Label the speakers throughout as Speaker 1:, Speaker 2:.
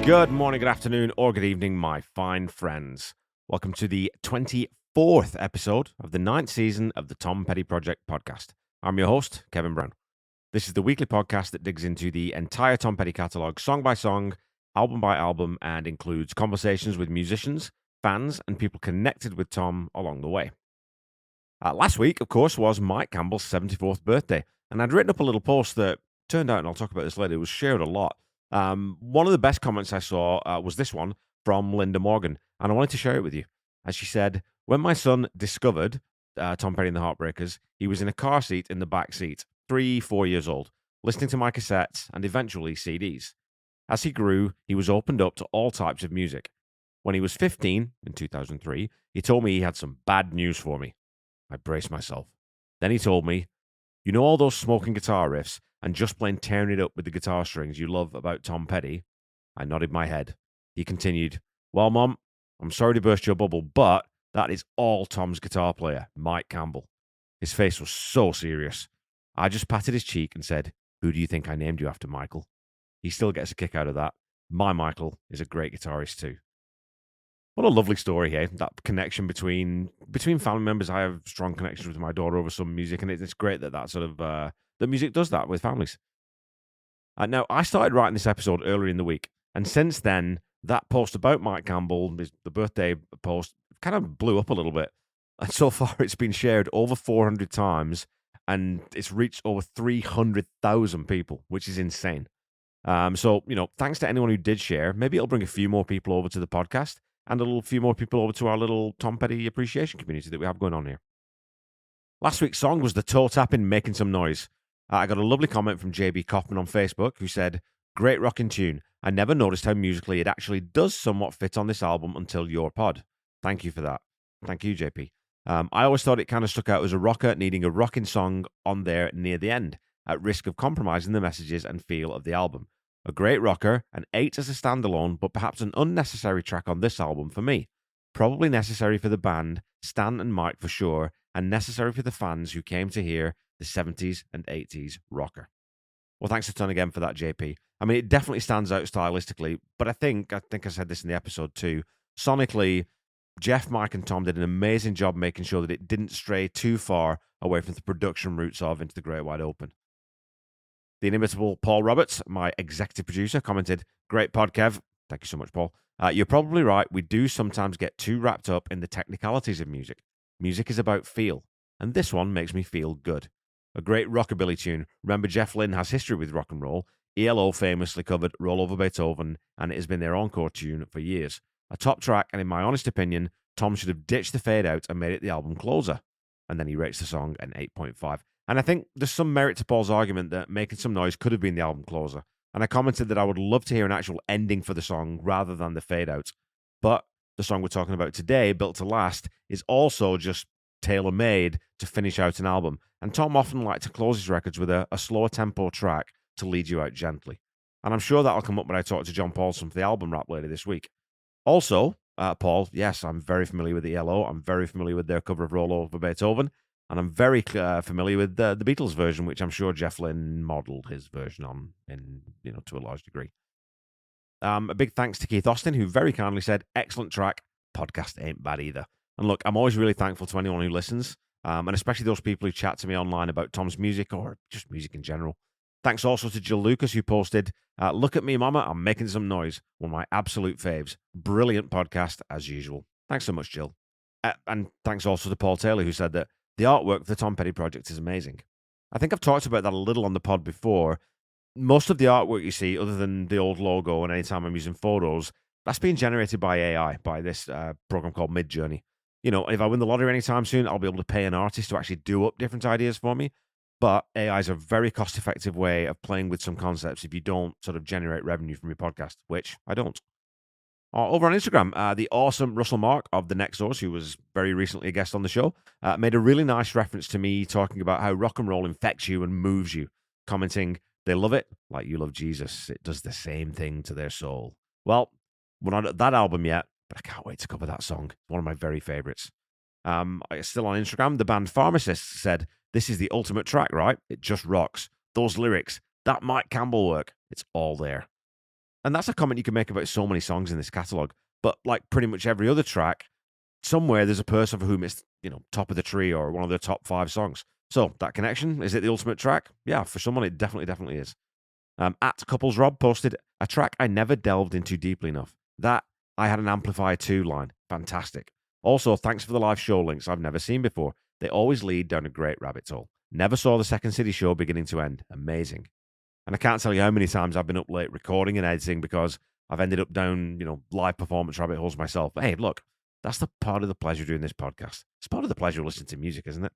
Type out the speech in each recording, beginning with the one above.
Speaker 1: Good morning, good afternoon, or good evening, my fine friends. Welcome to the 24th episode of the 9th season of the Tom Petty Project podcast. I'm your host, Kevin Brown. This is the weekly podcast that digs into the entire Tom Petty catalogue, song by song, album by album, and includes conversations with musicians, fans, and people connected with Tom along the way. Last week, of course, was Mike Campbell's 74th birthday, and I'd written up a little post that turned out, and I'll talk about this later, it was shared a lot. One of the best comments I saw was this one from Linda Morgan, and I wanted to share it with you. As she said, when my son discovered Tom Petty and the Heartbreakers, he was in a car seat in the back seat, 4 years old, listening to my cassettes and eventually CDs. As he grew, he was opened up to all types of music. When he was 15, in 2003, he told me he had some bad news for me. I braced myself. Then he told me, you know all those smoking guitar riffs and just plain tearing it up with the guitar strings you love about Tom Petty? I nodded my head. He continued, well, Mom, I'm sorry to burst your bubble, but that is all Tom's guitar player, Mike Campbell. His face was so serious. I just patted his cheek and said, who do you think I named you after, Michael? He still gets a kick out of that. My Michael is a great guitarist too. What a lovely story here. That connection between family members. I have strong connections with my daughter over some music, and it's great that sort of that music does that with families. Now, I started writing this episode earlier in the week, and since then, that post about Mike Campbell, the birthday post, kind of blew up a little bit. And so far, it's been shared over 400 times, and it's reached over 300,000 people, which is insane. So, thanks to anyone who did share. Maybe it'll bring a few more people over to the podcast and a few more people over to our little Tom Petty appreciation community that we have going on here. Last week's song was the toe tapping Making Some Noise. I got a lovely comment from JB Kaufman on Facebook who said, great rocking tune. I never noticed how musically it actually does somewhat fit on this album until your pod. Thank you for that. Thank you, JP. I always thought it kind of stuck out as a rocker needing a rocking song on there near the end, at risk of compromising the messages and feel of the album. A great rocker, an 8 as a standalone, but perhaps an unnecessary track on this album for me. Probably necessary for the band, Stan and Mike for sure, and necessary for the fans who came to hear the 70s and 80s rocker. Well, thanks a ton again for that, JP. I mean, it definitely stands out stylistically, but I think I said this in the episode too. Sonically, Jeff, Mike, and Tom did an amazing job making sure that it didn't stray too far away from the production roots of Into the Great Wide Open. The inimitable Paul Roberts, my executive producer, commented, great pod, Kev. Thank you so much, Paul. You're probably right. We do sometimes get too wrapped up in the technicalities of music. Music is about feel, and this one makes me feel good. A great rockabilly tune. Remember, Jeff Lynne has history with rock and roll. ELO famously covered Roll Over Beethoven, and it has been their encore tune for years. A top track, and in my honest opinion, Tom should have ditched the fade out and made it the album closer. And then he rates the song an 8.5. And I think there's some merit to Paul's argument that Making Some Noise could have been the album closer. And I commented that I would love to hear an actual ending for the song rather than the fade out. But the song we're talking about today, Built to Last, is also just tailor-made to finish out an album. And Tom often liked to close his records with a slower tempo track to lead you out gently. And I'm sure that'll come up when I talk to John Paulson for the album wrap later this week. Also, Paul, yes, I'm very familiar with the ELO. I'm very familiar with their cover of Roll Over Beethoven. And I'm very familiar with the Beatles version, which I'm sure Jeff Lynne modeled his version on, to a large degree. A big thanks to Keith Austin, who very kindly said, excellent track, podcast ain't bad either. And look, I'm always really thankful to anyone who listens, and especially those people who chat to me online about Tom's music or just music in general. Thanks also to Jill Lucas, who posted, look at me, mama, I'm making some noise. One of my absolute faves. Brilliant podcast, as usual. Thanks so much, Jill. And thanks also to Paul Taylor, who said that the artwork for the Tom Petty Project is amazing. I think I've talked about that a little on the pod before. Most of the artwork you see, other than the old logo and anytime I'm using photos, that's being generated by AI, by this program called Midjourney. If I win the lottery anytime soon, I'll be able to pay an artist to actually do up different ideas for me. But AI is a very cost-effective way of playing with some concepts if you don't sort of generate revenue from your podcast, which I don't. Over on Instagram, the awesome Russell Mark of The Next Source, who was very recently a guest on the show, made a really nice reference to me talking about how rock and roll infects you and moves you, commenting, they love it like you love Jesus. It does the same thing to their soul. Well, we're not at that album yet, but I can't wait to cover that song. It's one of my very favorites. Still on Instagram, the band Pharmacist said, this is the ultimate track, right? It just rocks. Those lyrics, that Mike Campbell work, it's all there. And that's a comment you can make about so many songs in this catalogue. But like pretty much every other track, somewhere there's a person for whom it's, top of the tree or one of their top 5 songs. So that connection, is it the ultimate track? Yeah, for someone it definitely is. At Couples Rob posted a track I never delved into deeply enough. That I had an amplifier 2 line. Fantastic. Also, thanks for the live show links I've never seen before. They always lead down a great rabbit hole. Never saw the Second City show beginning to end. Amazing. And I can't tell you how many times I've been up late recording and editing because I've ended up down, live performance rabbit holes myself. But hey, look, that's the part of the pleasure of doing this podcast. It's part of the pleasure of listening to music, isn't it?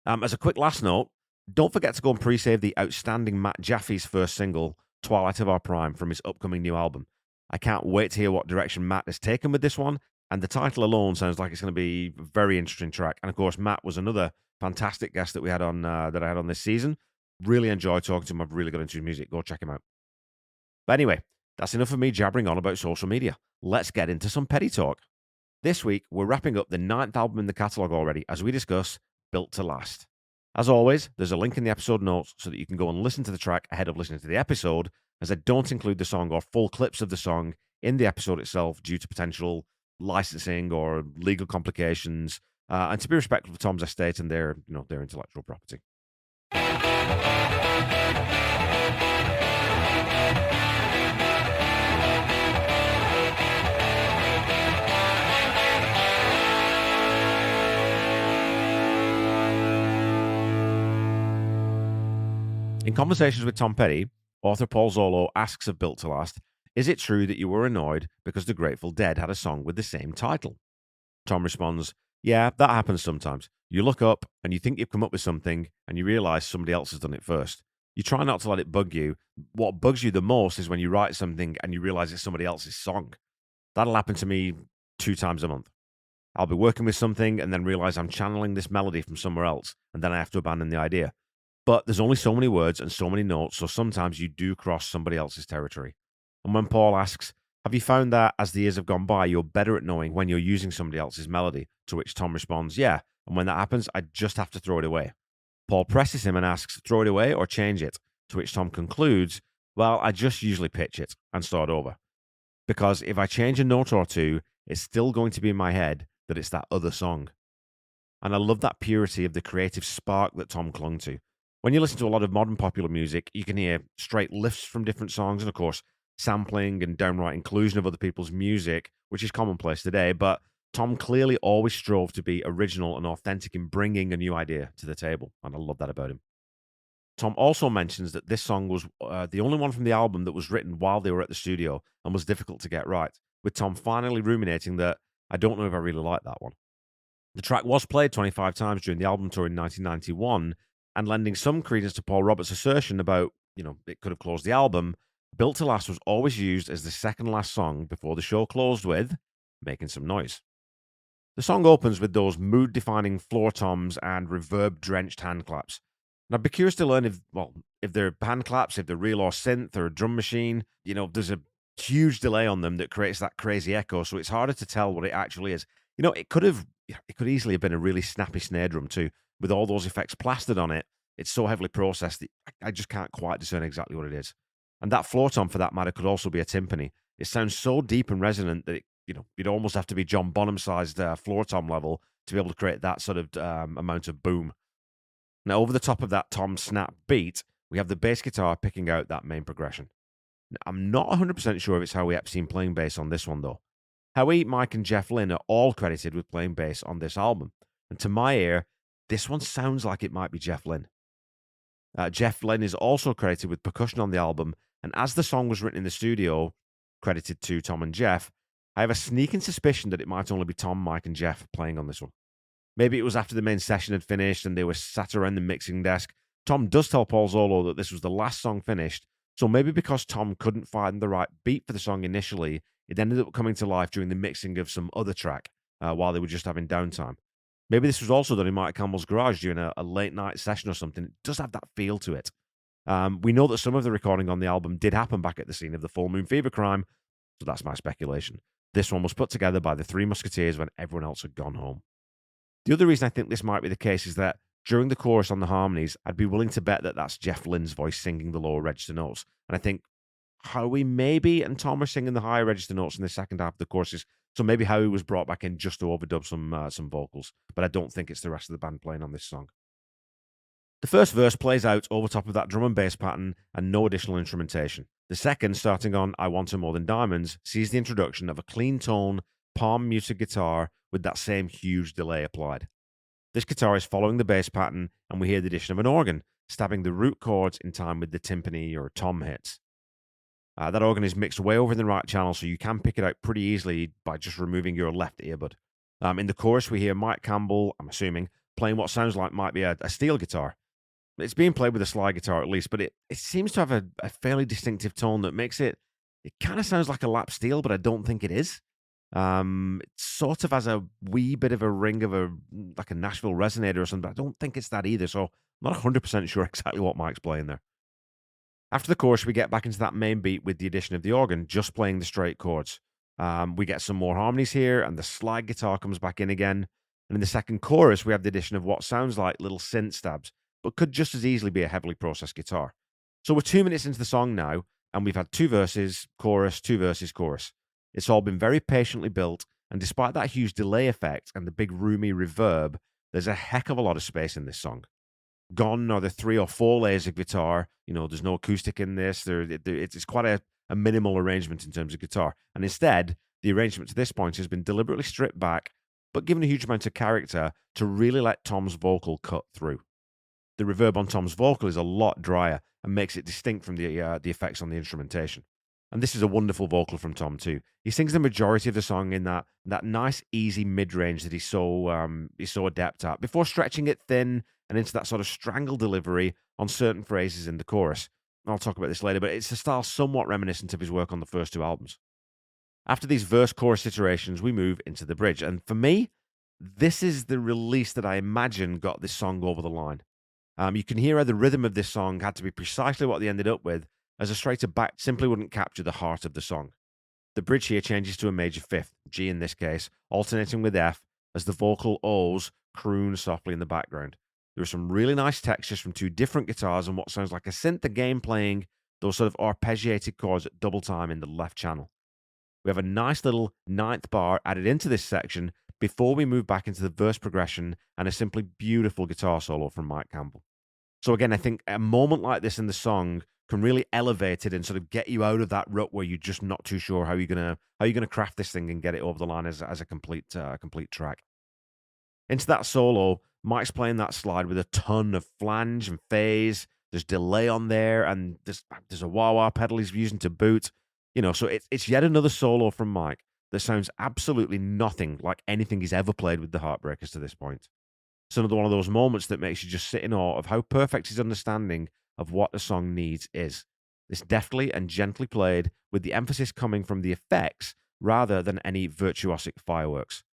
Speaker 1: As a quick last note, don't forget to go and pre-save the outstanding Matt Jaffe's first single, Twilight of Our Prime, from his upcoming new album. I can't wait to hear what direction Matt has taken with this one, and the title alone sounds like it's going to be a very interesting track. And of course, Matt was another fantastic guest that we had on that I had on this season. Really enjoyed talking to him. I've really got into his music. Go check him out. But anyway, that's enough of me jabbering on about social media. Let's get into some petty talk. This week, we're wrapping up the 9th album in the catalogue already as we discuss Built to Last. As always, there's a link in the episode notes so that you can go and listen to the track ahead of listening to the episode, as I don't include the song or full clips of the song in the episode itself due to potential licensing or legal complications, and to be respectful of Tom's estate and their intellectual property. In Conversations with Tom Petty, author Paul Zolo asks of Built to Last, is it true that you were annoyed because the Grateful Dead had a song with the same title? Tom responds, yeah, that happens sometimes. You look up and you think you've come up with something and you realize somebody else has done it first. You try not to let it bug you. What bugs you the most is when you write something and you realize it's somebody else's song. That'll happen to me 2 times a month. I'll be working with something and then realize I'm channeling this melody from somewhere else, and then I have to abandon the idea. But there's only so many words and so many notes, so sometimes you do cross somebody else's territory. And when Paul asks, have you found that as the years have gone by, you're better at knowing when you're using somebody else's melody? To which Tom responds, yeah. And when that happens, I just have to throw it away. Paul presses him and asks, throw it away or change it? To which Tom concludes, well, I just usually pitch it and start over. Because if I change a note or two, it's still going to be in my head that it's that other song. And I love that purity of the creative spark that Tom clung to. When you listen to a lot of modern popular music, you can hear straight lifts from different songs and, of course, sampling and downright inclusion of other people's music, which is commonplace today. But Tom clearly always strove to be original and authentic in bringing a new idea to the table, and I love that about him. Tom also mentions that this song was the only one from the album that was written while they were at the studio and was difficult to get right, with Tom finally ruminating that, I don't know if I really like that one. The track was played 25 times during the album tour in 1991, and lending some credence to Paul Roberts' assertion about, it could have closed the album, Built to Last was always used as the second last song before the show closed with Making Some Noise. The song opens with those mood-defining floor toms and reverb-drenched hand claps. And I'd be curious to learn if they're hand claps, if they're real or synth or a drum machine. There's a huge delay on them that creates that crazy echo, so it's harder to tell what it actually is. It could easily have been a really snappy snare drum too, with all those effects plastered on it. It's so heavily processed that I just can't quite discern exactly what it is. And that floor tom, for that matter, could also be a timpani. It sounds so deep and resonant that you'd almost have to be John Bonham-sized floor tom level to be able to create that sort of amount of boom. Now, over the top of that tom snap beat, we have the bass guitar picking out that main progression. Now, I'm not 100% sure if it's Howie Epstein playing bass on this one, though. Howie, Mike, and Jeff Lynne are all credited with playing bass on this album. And to my ear, this one sounds like it might be Jeff Lynne. Jeff Lynne is also credited with percussion on the album, and as the song was written in the studio, credited to Tom and Jeff, I have a sneaking suspicion that it might only be Tom, Mike, and Jeff playing on this one. Maybe it was after the main session had finished and they were sat around the mixing desk. Tom does tell Paul Zolo that this was the last song finished, so maybe because Tom couldn't find the right beat for the song initially, it ended up coming to life during the mixing of some other track while they were just having downtime. Maybe this was also done in Mike Campbell's garage during a late night session or something. It does have that feel to it. We know that some of the recording on the album did happen back at the scene of the Full Moon Fever crime, so that's my speculation. This one was put together by the Three Musketeers when everyone else had gone home. The other reason I think this might be the case is that during the chorus on the harmonies, I'd be willing to bet that that's Jeff Lynne's voice singing the lower register notes. And I think Howie maybe and Tom are singing the higher register notes in the second half of the choruses. So maybe Howie was brought back in just to overdub some vocals, but I don't think it's the rest of the band playing on this song. The first verse plays out over top of that drum and bass pattern and no additional instrumentation. The second, starting on I Want Her More Than Diamonds, sees the introduction of a clean tone, palm muted guitar with that same huge delay applied. This guitar is following the bass pattern, and we hear the addition of an organ, stabbing the root chords in time with the timpani or tom hits. That organ is mixed way over in the right channel, so you can pick it out pretty easily by just removing your left earbud. In the chorus, we hear Mike Campbell, I'm assuming, playing what sounds like might be a steel guitar. It's being played with a slide guitar at least, but it seems to have a fairly distinctive tone that makes it kind of sounds like a lap steel, but I don't think it is. It sort of has a wee bit of a ring of like a Nashville resonator or something, but I don't think it's that either, so I'm not 100% sure exactly what Mike's playing there. After the chorus, we get back into that main beat with the addition of the organ, just playing the straight chords. We get some more harmonies here, and the slide guitar comes back in again. And in the second chorus, we have the addition of what sounds like little synth stabs, but could just as easily be a heavily processed guitar. So we're 2 minutes into the song now, and we've had 2 verses, chorus, 2 verses, chorus. It's all been very patiently built, and despite that huge delay effect and the big roomy reverb, there's a heck of a lot of space in this song. Gone are the 3 or 4 layers of guitar. There's no acoustic in this. It's quite a minimal arrangement in terms of guitar. And instead, the arrangement to this point has been deliberately stripped back, but given a huge amount of character to really let Tom's vocal cut through. The reverb on Tom's vocal is a lot drier and makes it distinct from the effects on the instrumentation. And this is a wonderful vocal from Tom too. He sings the majority of the song in that nice, easy mid-range that he's so adept at, before stretching it thin and into that sort of strangled delivery on certain phrases in the chorus. I'll talk about this later, but it's a style somewhat reminiscent of his work on the first 2 albums. After these verse-chorus iterations, we move into the bridge. And for me, this is the release that I imagine got this song over the line. You can hear how the rhythm of this song had to be precisely what they ended up with, as a straighter back simply wouldn't capture the heart of the song. The bridge here changes to a major 5th, G in this case, alternating with F, as the vocal O's croon softly in the background. There are some really nice textures from 2 different guitars and what sounds like a synth again playing those sort of arpeggiated chords at double time in the left channel. We have a nice little 9th bar added into this section before we move back into the verse progression and a simply beautiful guitar solo from Mike Campbell. So again, I think a moment like this in the song can really elevate it and sort of get you out of that rut where you're just not too sure how you're gonna craft this thing and get it over the line as a complete track. Into that solo, Mike's playing that slide with a ton of flange and phase. There's delay on there, and there's a wah-wah pedal he's using to boot. So it's yet another solo from Mike that sounds absolutely nothing like anything he's ever played with the Heartbreakers to this point. It's another one of those moments that makes you just sit in awe of how perfect his understanding of what the song needs is. It's deftly and gently played, with the emphasis coming from the effects rather than any virtuosic fireworks.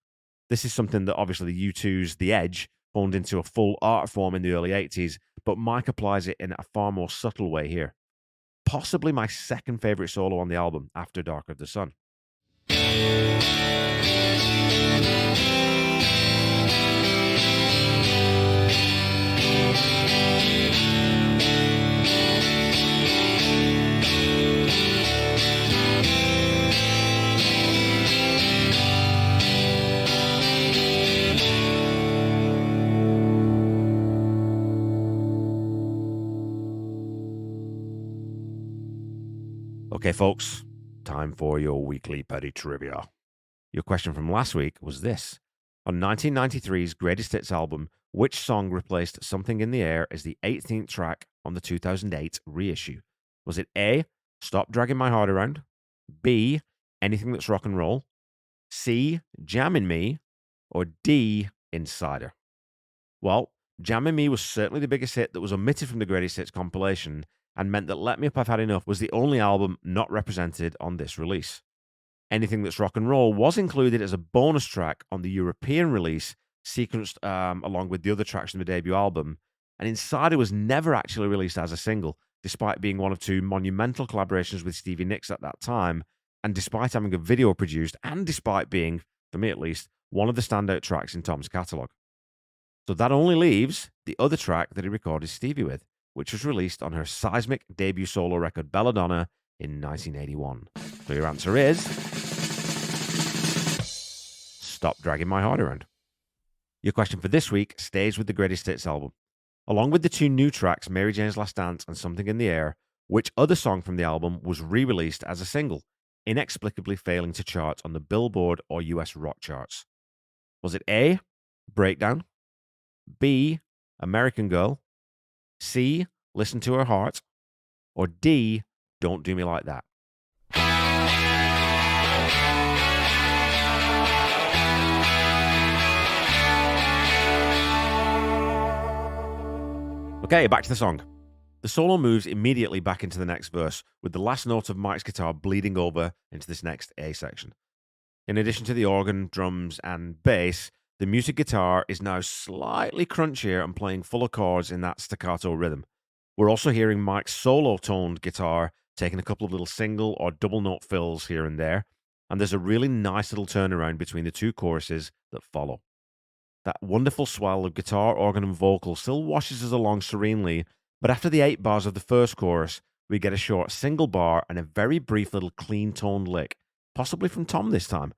Speaker 1: This is something that obviously the U2's The Edge honed into a full art form in the early 80s, but Mike applies it in a far more subtle way here. Possibly my second favourite solo on the album, after Dark of the Sun. Okay, folks, time for your weekly petty trivia. Your question from last week was this. On 1993's Greatest Hits album, which song replaced Something in the Air as the 18th track on the 2008 reissue? Was it A, Stop Dragging My Heart Around, B, Anything That's Rock and Roll, C, Jammin' Me, or D, Insider? Well, Jammin' Me was certainly the biggest hit that was omitted from the Greatest Hits compilation, and meant that Let Me Up I've Had Enough was the only album not represented on this release. Anything That's Rock and Roll was included as a bonus track on the European release, sequenced along with the other tracks from the debut album, and Insider was never actually released as a single, despite being one of 2 monumental collaborations with Stevie Nicks at that time, and despite having a video produced, and despite being, for me at least, one of the standout tracks in Tom's catalogue. So that only leaves the other track that he recorded Stevie with, which was released on her seismic debut solo record Belladonna in 1981? So your answer is Stop Dragging My Heart Around. Your question for this week stays with the Greatest Hits album. Along with the two new tracks, Mary Jane's Last Dance and Something in the Air, which other song from the album was re-released as a single, inexplicably failing to chart on the Billboard or US rock charts? Was it A, Breakdown, B, American Girl, C, Listen to Her Heart, or D, Don't Do Me Like That? Okay, back to the song. The solo moves immediately back into the next verse, with the last note of Mike's guitar bleeding over into this next A section. In addition to the organ, drums, and bass, the muted guitar is now slightly crunchier and playing fuller chords in that staccato rhythm. We're also hearing Mike's solo-toned guitar taking a couple of little single or double note fills here and there, and there's a really nice little turnaround between the two choruses that follow. That wonderful swell of guitar, organ, and vocal still washes us along serenely, but after the 8 bars of the first chorus, we get a short single bar and a very brief little clean-toned lick, possibly from Tom this time.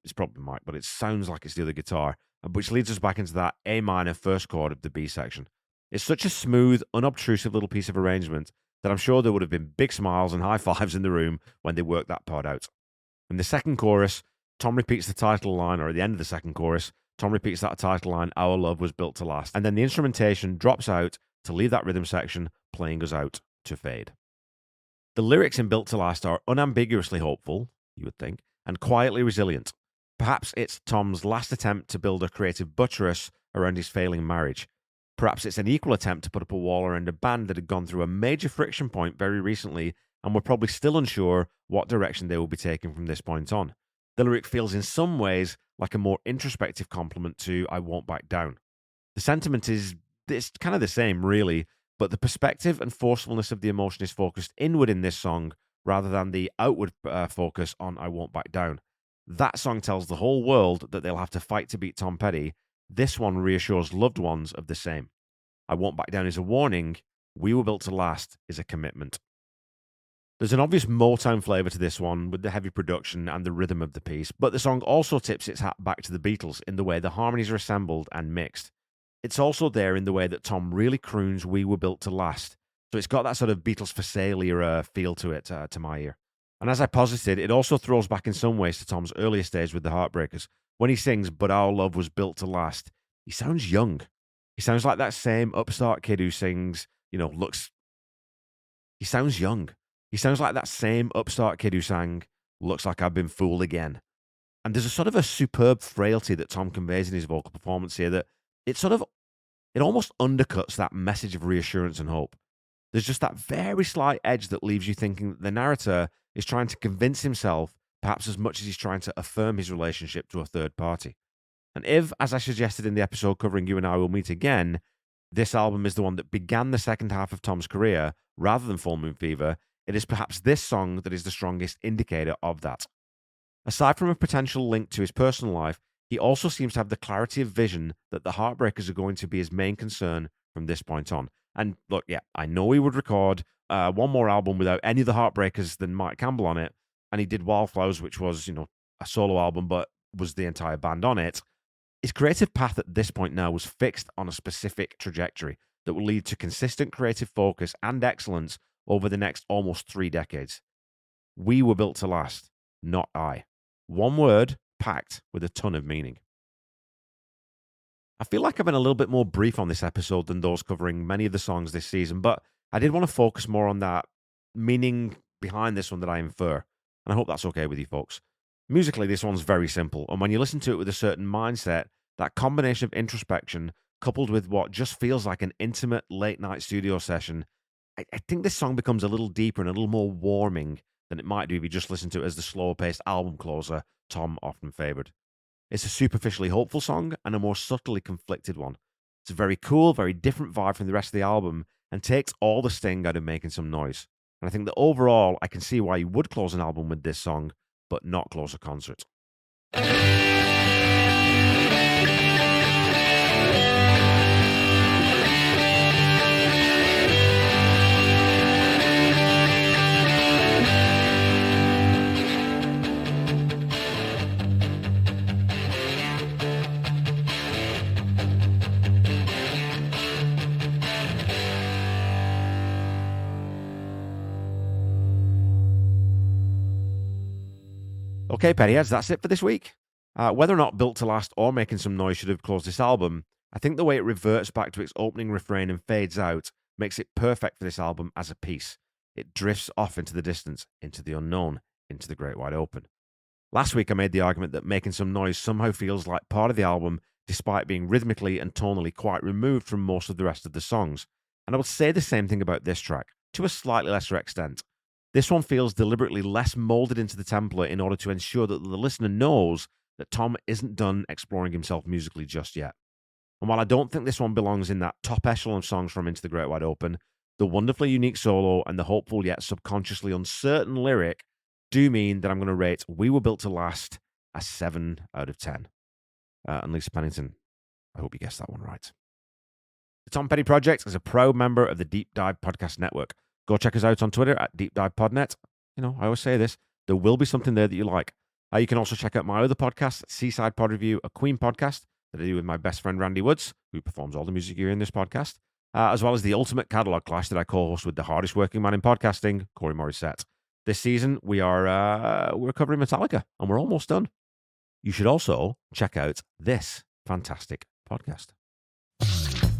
Speaker 1: It's probably Mike, but it sounds like it's the other guitar, which leads us back into that A minor first chord of the B section. It's such a smooth, unobtrusive little piece of arrangement that I'm sure there would have been big smiles and high fives in the room when they worked that part out. In the second chorus, Tom repeats the title line, or at the end of the second chorus, Tom repeats that title line, Our Love Was Built to Last, and then the instrumentation drops out to leave that rhythm section playing us out to fade. The lyrics in Built to Last are unambiguously hopeful, you would think, and quietly resilient. Perhaps it's Tom's last attempt to build a creative buttress around his failing marriage. Perhaps it's an equal attempt to put up a wall around a band that had gone through a major friction point very recently and were probably still unsure what direction they will be taking from this point on. The lyric feels in some ways like a more introspective compliment to I Won't Back Down. The sentiment is it's kind of the same, really, but the perspective and forcefulness of the emotion is focused inward in this song rather than the outward focus on I Won't Back Down. That song tells the whole world that they'll have to fight to beat Tom Petty. This one reassures loved ones of the same. I Won't Back Down is a warning. We Were Built to Last is a commitment. There's an obvious Motown flavour to this one with the heavy production and the rhythm of the piece, but the song also tips its hat back to the Beatles in the way the harmonies are assembled and mixed. It's also there in the way that Tom really croons We Were Built to Last, so it's got that sort of Beatles for sale era feel to it, to my ear. And as I posited, it also throws back in some ways to Tom's earliest days with the Heartbreakers. When he sings, But Our Love Was Built to Last, he sounds young. He sounds like that same upstart kid who sings, he sounds young. He sounds like that same upstart kid who sang, Looks Like I've Been Fooled Again. And there's a sort of a superb frailty that Tom conveys in his vocal performance here that it almost undercuts that message of reassurance and hope. There's just that very slight edge that leaves you thinking that the narrator is trying to convince himself, perhaps as much as he's trying to affirm his relationship to a third party. And if, as I suggested in the episode covering You and I Will Meet Again, this album is the one that began the second half of Tom's career rather than Full Moon Fever, it is perhaps this song that is the strongest indicator of that. Aside from a potential link to his personal life, he also seems to have the clarity of vision that the Heartbreakers are going to be his main concern from this point on. And look, yeah, I know he would record one more album without any of the Heartbreakers than Mike Campbell on it, and he did Wildflowers, which was, a solo album, but was the entire band on it. His creative path at this point now was fixed on a specific trajectory that will lead to consistent creative focus and excellence over the next almost 3 decades. We were built to last, not I. One word, packed with a ton of meaning. I feel like I've been a little bit more brief on this episode than those covering many of the songs this season, but I did want to focus more on that meaning behind this one that I infer, and I hope that's okay with you folks. Musically, this one's very simple, and when you listen to it with a certain mindset, that combination of introspection coupled with what just feels like an intimate late-night studio session, I think this song becomes a little deeper and a little more warming than it might do if you just listen to it as the slower-paced album closer Tom often favoured. It's a superficially hopeful song and a more subtly conflicted one. It's a very cool, very different vibe from the rest of the album and takes all the sting out of making some noise. And I think that overall, I can see why you would close an album with this song, but not close a concert. Okay, Pettyheads, that's it for this week. Whether or not Built to Last or Making Some Noise should have closed this album, I think the way it reverts back to its opening refrain and fades out makes it perfect for this album as a piece. It drifts off into the distance, into the unknown, into the great wide open. Last week, I made the argument that Making Some Noise somehow feels like part of the album, despite being rhythmically and tonally quite removed from most of the rest of the songs. And I would say the same thing about this track, to a slightly lesser extent. This one feels deliberately less molded into the template in order to ensure that the listener knows that Tom isn't done exploring himself musically just yet. And while I don't think this one belongs in that top echelon of songs from Into the Great Wide Open, the wonderfully unique solo and the hopeful yet subconsciously uncertain lyric do mean that I'm going to rate We Were Built to Last a 7 out of 10. And Lisa Pennington, I hope you guessed that one right. The Tom Petty Project is a proud member of the Deep Dive Podcast Network. Go check us out on Twitter at DeepDivePodNet. You know, I always say this, there will be something there that you like. You can also check out my other podcast, Seaside Pod Review, a Queen podcast that I do with my best friend Randy Woods, who performs all the music you hear in this podcast, as well as the Ultimate Catalog Clash that I co-host with the hardest working man in podcasting, Corey Morissette. This season, we're covering Metallica, and we're almost done. You should also check out this fantastic podcast.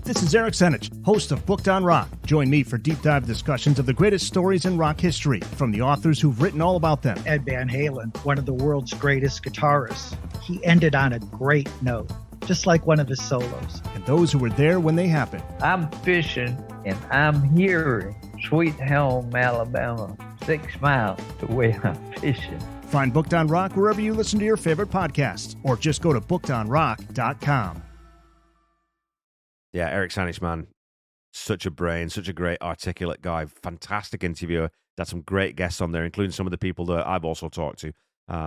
Speaker 2: This is Eric Senich, host of Booked on Rock. Join me for deep dive discussions of the greatest stories in rock history from the authors who've written all about them.
Speaker 3: Ed Van Halen, one of the world's greatest guitarists. He ended on a great note, just like one of his solos.
Speaker 2: And those who were there when they happened.
Speaker 4: I'm fishing and I'm hearing Sweet Home, Alabama, 6 miles to where I'm fishing.
Speaker 2: Find Booked on Rock wherever you listen to your favorite podcasts, or just go to bookedonrock.com.
Speaker 1: Yeah, Eric Sanich, man, such a brain, such a great articulate guy, fantastic interviewer. Had some great guests on there, including some of the people that I've also talked to.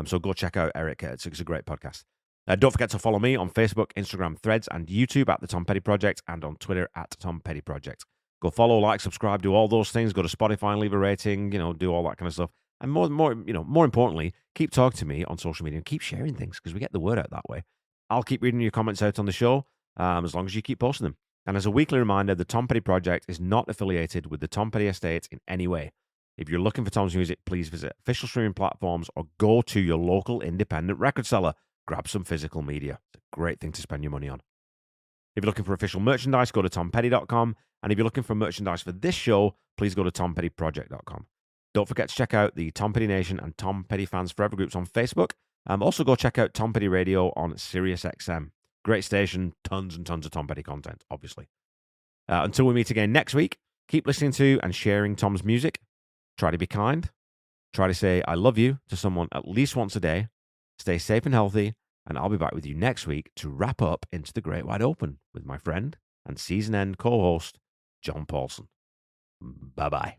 Speaker 1: So go check out Eric. It's a great podcast. Don't forget to follow me on Facebook, Instagram, Threads, and YouTube at The Tom Petty Project, and on Twitter at Tom Petty Project. Go follow, like, subscribe, do all those things. Go to Spotify and leave a rating, do all that kind of stuff. And more importantly, keep talking to me on social media and keep sharing things because we get the word out that way. I'll keep reading your comments out on the show as long as you keep posting them. And as a weekly reminder, the Tom Petty Project is not affiliated with the Tom Petty Estate in any way. If you're looking for Tom's music, please visit official streaming platforms or go to your local independent record seller. Grab some physical media. It's a great thing to spend your money on. If you're looking for official merchandise, go to tompetty.com. And if you're looking for merchandise for this show, please go to tompettyproject.com. Don't forget to check out the Tom Petty Nation and Tom Petty Fans Forever groups on Facebook. Also go check out Tom Petty Radio on SiriusXM. Great station, tons and tons of Tom Petty content, obviously. Until we meet again next week, keep listening to and sharing Tom's music. Try to be kind. Try to say I love you to someone at least once a day. Stay safe and healthy, and I'll be back with you next week to wrap up Into the Great Wide Open with my friend and season-end co-host, John Paulson. Bye-bye.